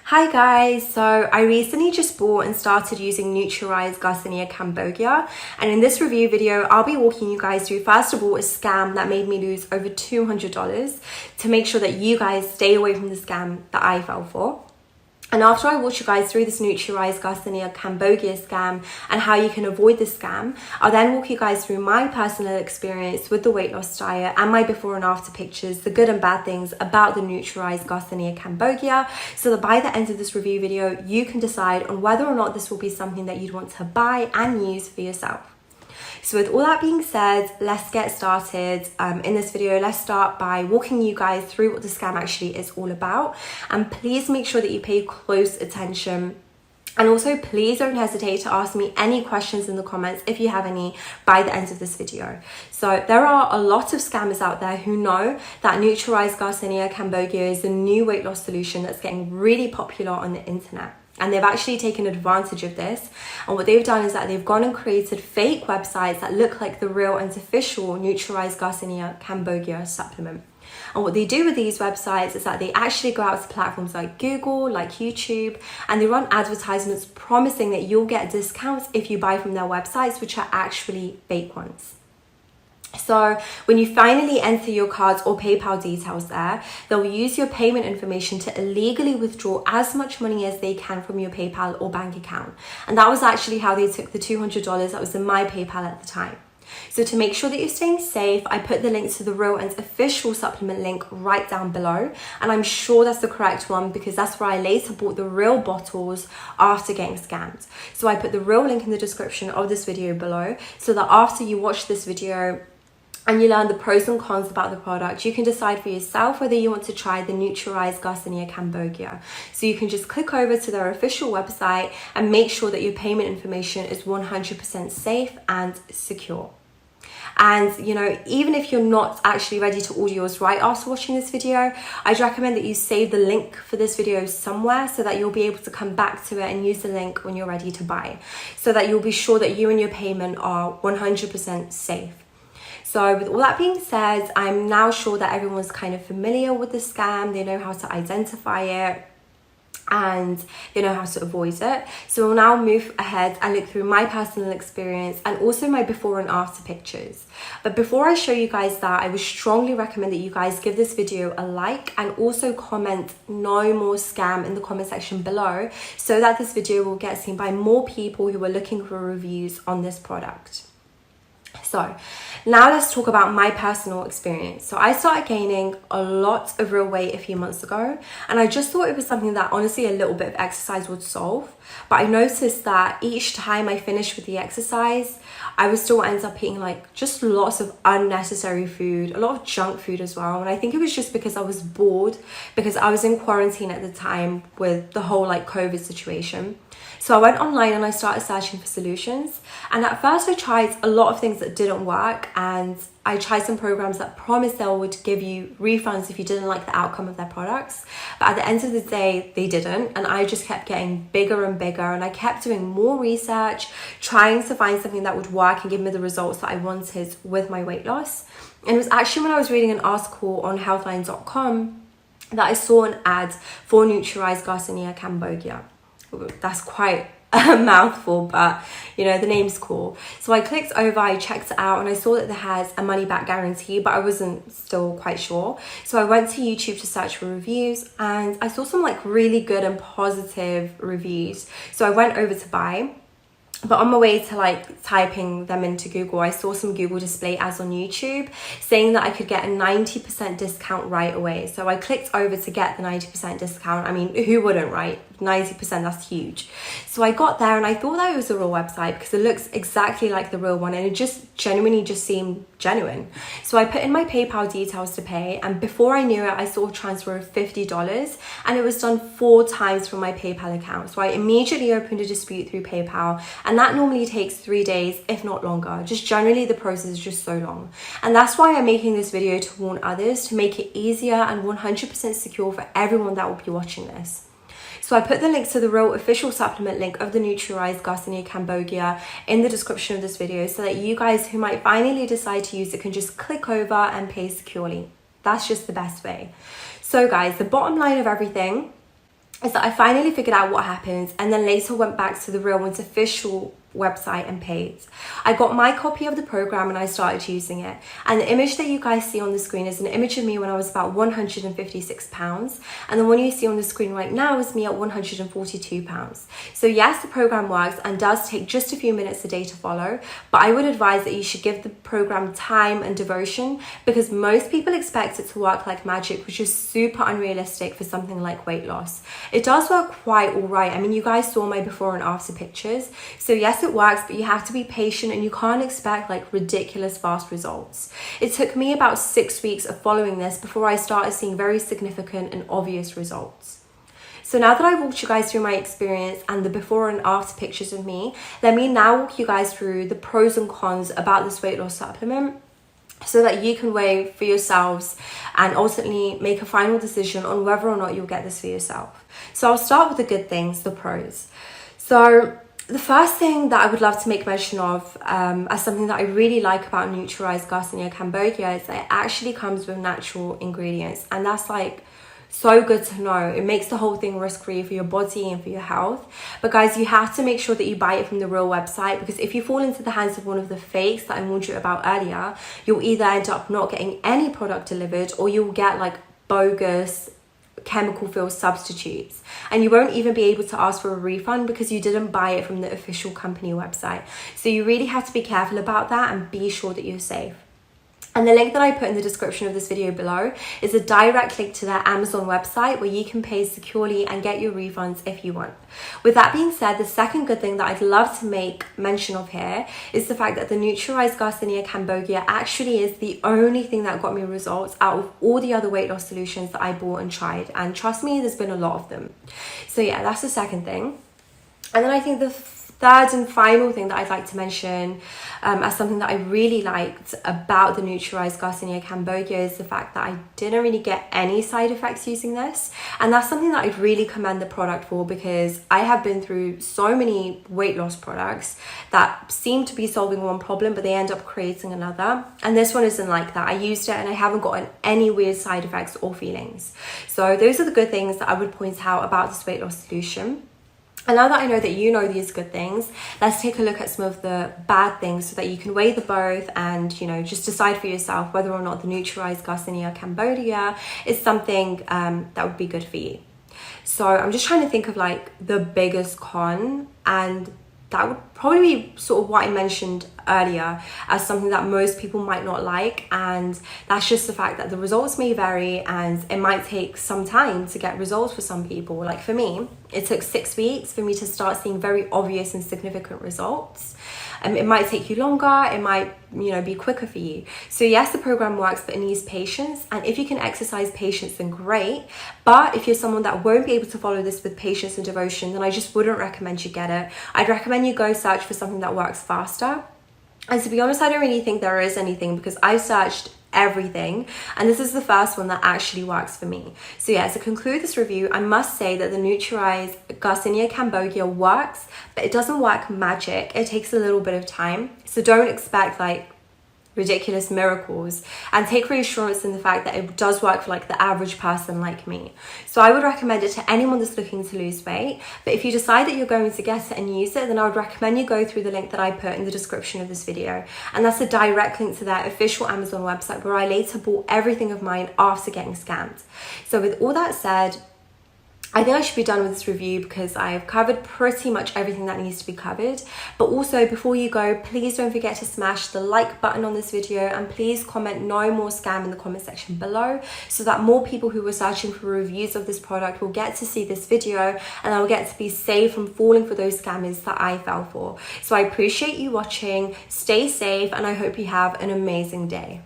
Hi guys, so I recently just bought and started using NutriRise Garcinia Cambogia, and in this review video I'll be walking you guys through first of all a scam that made me lose over $200 to make sure that you guys stay away from the scam that I fell for. And after I walk you guys through this NutriRise Garcinia Cambogia scam and how you can avoid this scam, I'll then walk you guys through my personal experience with the weight loss diet and my before and after pictures, the good and bad things about the NutriRise Garcinia Cambogia, so that by the end of this review video, you can decide on whether or not this will be something that you'd want to buy and use for yourself. So with all that being said, let's get started. In this video, let's start by walking you guys through what the scam actually is all about. And please make sure that you pay close attention. And also, please don't hesitate to ask me any questions in the comments if you have any by the end of this video. So there are a lot of scammers out there who know that NutriRise Garcinia Cambogia is a new weight loss solution that's getting really popular on the internet. And they've actually taken advantage of this. And what they've done is that they've gone and created fake websites that look like the real and official NutriRise Garcinia Cambogia supplement. And what they do with these websites is that they actually go out to platforms like Google, like YouTube, and they run advertisements promising that you'll get discounts if you buy from their websites, which are actually fake ones. So when you finally enter your cards or PayPal details there, they'll use your payment information to illegally withdraw as much money as they can from your PayPal or bank account. And that was actually how they took the $200 that was in my PayPal at the time. So to make sure that you're staying safe, I put the link to the real and official supplement link right down below. And I'm sure that's the correct one because that's where I later bought the real bottles after getting scammed. So I put the real link in the description of this video below so that after you watch this video, and you learn the pros and cons about the product, you can decide for yourself whether you want to try the NutriRise Garcinia Cambogia. So you can just click over to their official website and make sure that your payment information is 100% safe and secure. And you know, even if you're not actually ready to order yours right after watching this video, I'd recommend that you save the link for this video somewhere so that you'll be able to come back to it and use the link when you're ready to buy, so that you'll be sure that you and your payment are 100% safe. So with all that being said, I'm now sure that everyone's kind of familiar with the scam. They know how to identify it and they know how to avoid it. So we'll now move ahead and look through my personal experience and also my before and after pictures. But before I show you guys that, I would strongly recommend that you guys give this video a like and also comment "no more scam" in the comment section below so that this video will get seen by more people who are looking for reviews on this product. So now let's talk about my personal experience. So I started gaining a lot of real weight a few months ago, and I just thought it was something that honestly a little bit of exercise would solve. But I noticed that each time I finished with the exercise, I would still end up eating like just lots of unnecessary food, a lot of junk food as well. And I think it was just because I was bored, because I was in quarantine at the time with the whole like COVID situation. So I went online and I started searching for solutions. And at first I tried a lot of things that didn't work, and I tried some programs that promised they would give you refunds if you didn't like the outcome of their products. But at the end of the day, they didn't. And I just kept getting bigger and bigger, and I kept doing more research, trying to find something that would work and give me the results that I wanted with my weight loss. And it was actually when I was reading an article on healthline.com that I saw an ad for NutriRise Garcinia Cambogia. That's quite a mouthful, but you know, the name's cool. So I clicked over, I checked it out, and I saw that it has a money back guarantee, but I wasn't still quite sure. So I went to YouTube to search for reviews, and I saw some like really good and positive reviews. So I went over to buy. But on my way to like typing them into Google, I saw some Google display ads on YouTube saying that I could get a 90% discount right away. So I clicked over to get the 90% discount. I mean, who wouldn't, right? 90%, that's huge. So I got there and I thought that it was a real website because it looks exactly like the real one, and it just genuinely just seemed genuine. So I put in my PayPal details to pay, and before I knew it, I saw a transfer of $50, and it was done 4 times from my PayPal account. So I immediately opened a dispute through PayPal, and that normally takes 3 days, if not longer. Just generally the process is just so long. And that's why I'm making this video, to warn others, to make it easier and 100% secure for everyone that will be watching this. So I put the link to the real official supplement link of the NutriRise Garcinia Cambogia in the description of this video so that you guys who might finally decide to use it can just click over and pay securely. That's just the best way. So guys, the bottom line of everything is that I finally figured out what happened and then later went back to the Real One's official website and paid. I got my copy of the program and I started using it. And the image that you guys see on the screen is an image of me when I was about 156 pounds. And the one you see on the screen right now is me at 142 pounds. So yes, the program works and does take just a few minutes a day to follow, but I would advise that you should give the program time and devotion, because most people expect it to work like magic, which is super unrealistic for something like weight loss. It does work quite all right. I mean, you guys saw my before and after pictures. So yes, it works, but you have to be patient and you can't expect like ridiculous fast results. It took me about 6 weeks of following this before I started seeing very significant and obvious results. So now that I've walked you guys through my experience and the before and after pictures of me, let me now walk you guys through the pros and cons about this weight loss supplement, so that you can weigh for yourselves and ultimately make a final decision on whether or not you'll get this for yourself. So I'll start with the good things, the pros. So the first thing that I would love to make mention of as something that I really like about NutriRise Garcinia Cambogia is that it actually comes with natural ingredients, and that's like so good to know. It makes the whole thing risk-free for your body and for your health. But guys, you have to make sure that you buy it from the real website, because if you fall into the hands of one of the fakes that I warned you about earlier, you'll either end up not getting any product delivered, or you'll get like bogus chemical filled substitutes, and you won't even be able to ask for a refund because you didn't buy it from the official company website. So you really have to be careful about that and be sure that you're safe. And the link that I put in the description of this video below is a direct link to their Amazon website where you can pay securely and get your refunds if you want. With that being said, the second good thing that I'd love to make mention of here is the fact that the NutriRise Garcinia Cambogia actually is the only thing that got me results out of all the other weight loss solutions that I bought and tried. And trust me, there's been a lot of them. So yeah, that's the second thing. And then I think the third and final thing that I'd like to mention as something that I really liked about the NutriRise Garcinia Cambogia is the fact that I didn't really get any side effects using this. And that's something that I'd really commend the product for, because I have been through so many weight loss products that seem to be solving one problem, but they end up creating another. And this one isn't like that. I used it and I haven't gotten any weird side effects or feelings. So those are the good things that I would point out about this weight loss solution. And now that I know that you know these good things, let's take a look at some of the bad things so that you can weigh the both and, you know, just decide for yourself whether or not the NutriRise Garcinia Cambogia is something that would be good for you. So I'm just trying to think of like the biggest con, and that would probably be sort of what I mentioned earlier as something that most people might not like, and that's just the fact that the results may vary and it might take some time to get results for some people. Like for me, it took 6 weeks for me to start seeing very obvious and significant results. It might take you longer, it might, you know, be quicker for you. So yes, the program works, but it needs patience. And if you can exercise patience, then great. But if you're someone that won't be able to follow this with patience and devotion, then I just wouldn't recommend you get it. I'd recommend you go search for something that works faster. And to be honest, I don't really think there is anything, because I've searched everything and this is the first one that actually works for me. So yeah, to conclude this review, I must say that the NutriRise Garcinia Cambogia works, but it doesn't work magic. It takes a little bit of time. So don't expect like ridiculous miracles, and take reassurance in the fact that it does work for like the average person like me. So I would recommend it to anyone that's looking to lose weight. But if you decide that you're going to get it and use it, then I would recommend you go through the link that I put in the description of this video, and that's a direct link to their official Amazon website where I later bought everything of mine after getting scammed. So with all that said, I think I should be done with this review because I've covered pretty much everything that needs to be covered. But also, before you go, please don't forget to smash the like button on this video, and please comment no more scam in the comment section below, so that more people who were searching for reviews of this product will get to see this video and I will get to be safe from falling for those scammers that I fell for. So I appreciate you watching, stay safe, and I hope you have an amazing day.